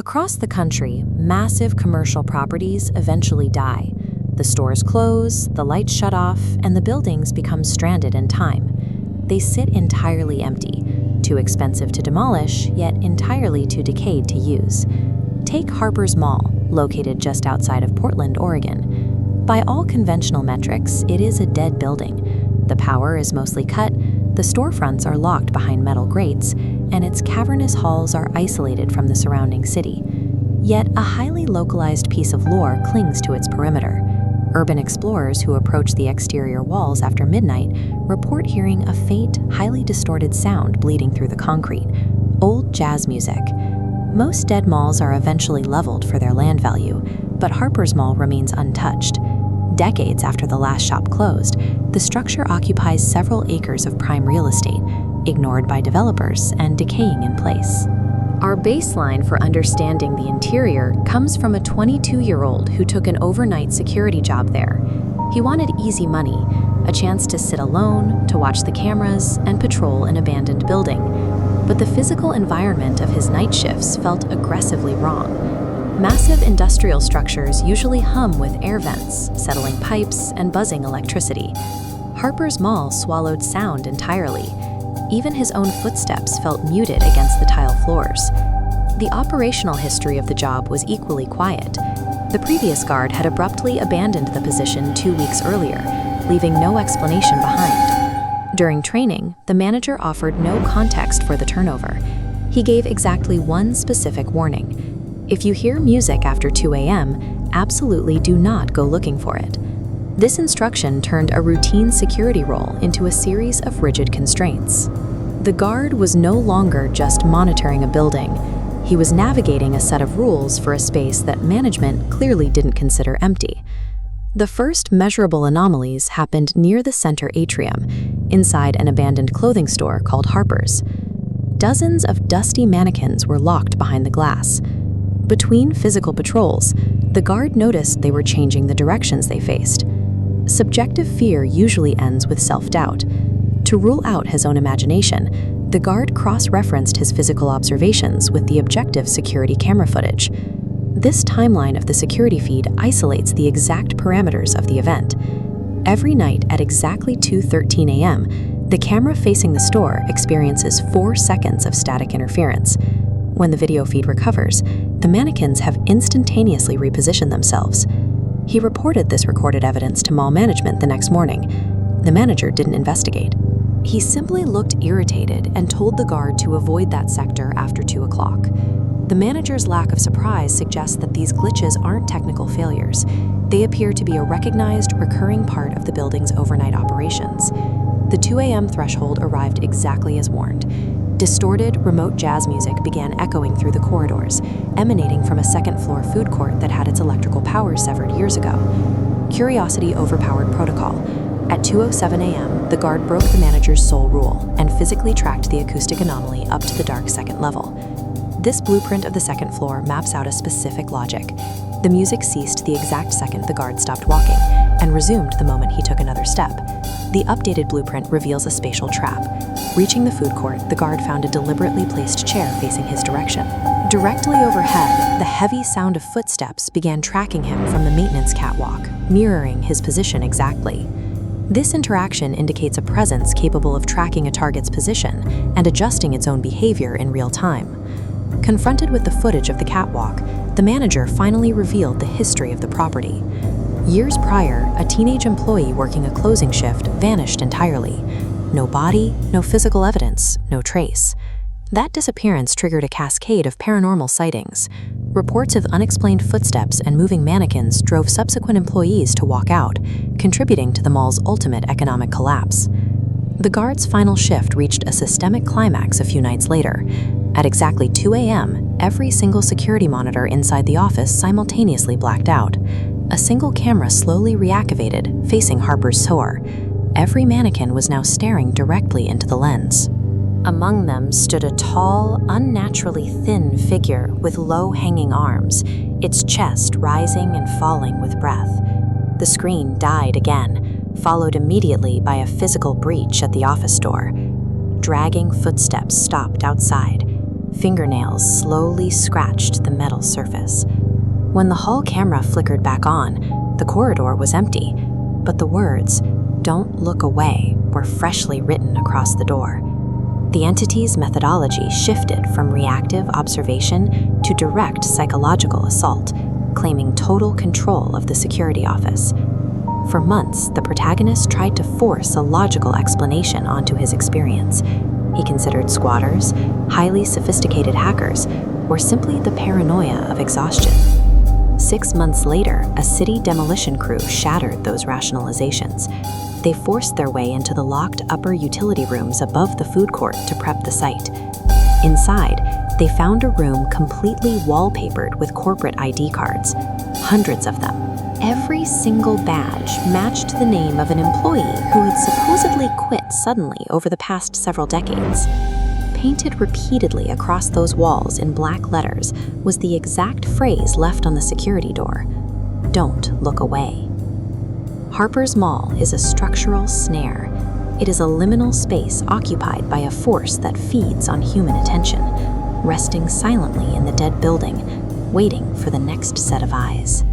Across the country, massive commercial properties eventually die. The stores close, the lights shut off, and the buildings become stranded in time. They sit entirely empty, too expensive to demolish, yet entirely too decayed to use. Take Harper's Mall, located just outside of Portland, Oregon. By all conventional metrics, it is a dead building. The power is mostly cut, the storefronts are locked behind metal grates, and its cavernous halls are isolated from the surrounding city. Yet a highly localized piece of lore clings to its perimeter. Urban explorers who approach the exterior walls after midnight report hearing a faint, highly distorted sound bleeding through the concrete: old jazz music. Most dead malls are eventually leveled for their land value, but Harper's Mall remains untouched. Decades after the last shop closed, the structure occupies several acres of prime real estate, ignored by developers and decaying in place. Our baseline for understanding the interior comes from a 22-year-old who took an overnight security job there. He wanted easy money, a chance to sit alone, to watch the cameras, and patrol an abandoned building. But the physical environment of his night shifts felt aggressively wrong. Massive industrial structures usually hum with air vents, settling pipes, and buzzing electricity. Harper's Mall swallowed sound entirely. Even his own footsteps felt muted against the tile floors. The operational history of the job was equally quiet. The previous guard had abruptly abandoned the position 2 weeks earlier, leaving no explanation behind. During training, the manager offered no context for the turnover. He gave exactly one specific warning: if you hear music after 2 a.m., absolutely do not go looking for it. This instruction turned a routine security role into a series of rigid constraints. The guard was no longer just monitoring a building. He was navigating a set of rules for a space that management clearly didn't consider empty. The first measurable anomalies happened near the center atrium, inside an abandoned clothing store called Harper's. Dozens of dusty mannequins were locked behind the glass. Between physical patrols, the guard noticed they were changing the directions they faced. Subjective fear usually ends with self-doubt. To rule out his own imagination, the guard cross-referenced his physical observations with the objective security camera footage. This timeline of the security feed isolates the exact parameters of the event. Every night at exactly 2:13 a.m., the camera facing the store experiences 4 seconds of static interference. When the video feed recovers, the mannequins have instantaneously repositioned themselves. He reported this recorded evidence to mall management the next morning. The manager didn't investigate. He simply looked irritated and told the guard to avoid that sector after 2 o'clock. The manager's lack of surprise suggests that these glitches aren't technical failures. They appear to be a recognized, recurring part of the building's overnight operations. The 2 a.m. threshold arrived exactly as warned. Distorted, remote jazz music began echoing through the corridors, emanating from a second-floor food court that had its electrical power severed years ago. Curiosity overpowered protocol. At 2:07 a.m., the guard broke the manager's sole rule and physically tracked the acoustic anomaly up to the dark second level. This blueprint of the second floor maps out a specific logic. The music ceased the exact second the guard stopped walking, and resumed the moment he took another step. The updated blueprint reveals a spatial trap. Reaching the food court, the guard found a deliberately placed chair facing his direction. Directly overhead, the heavy sound of footsteps began tracking him from the maintenance catwalk, mirroring his position exactly. This interaction indicates a presence capable of tracking a target's position and adjusting its own behavior in real time. Confronted with the footage of the catwalk, the manager finally revealed the history of the property. Years prior, a teenage employee working a closing shift vanished entirely. No body, no physical evidence, no trace. That disappearance triggered a cascade of paranormal sightings. Reports of unexplained footsteps and moving mannequins drove subsequent employees to walk out, contributing to the mall's ultimate economic collapse. The guard's final shift reached a systemic climax a few nights later. At exactly 2 a.m., every single security monitor inside the office simultaneously blacked out. A single camera slowly reactivated, facing Harper's store. Every mannequin was now staring directly into the lens. Among them stood a tall, unnaturally thin figure with low-hanging arms, its chest rising and falling with breath. The screen died again, followed immediately by a physical breach at the office door. Dragging footsteps stopped outside. Fingernails slowly scratched the metal surface. When the hall camera flickered back on, the corridor was empty, but the words, "Don't look away," were freshly written across the door. The entity's methodology shifted from reactive observation to direct psychological assault, claiming total control of the security office. For months, the protagonist tried to force a logical explanation onto his experience. He considered squatters, highly sophisticated hackers, or simply the paranoia of exhaustion. 6 months later, a city demolition crew shattered those rationalizations. They forced their way into the locked upper utility rooms above the food court to prep the site. Inside, they found a room completely wallpapered with corporate ID cards, hundreds of them. Every single badge matched the name of an employee who had supposedly quit suddenly over the past several decades. Painted repeatedly across those walls in black letters was the exact phrase left on the security door: "Don't look away." Harper's Mall is a structural snare. It is a liminal space occupied by a force that feeds on human attention, resting silently in the dead building, waiting for the next set of eyes.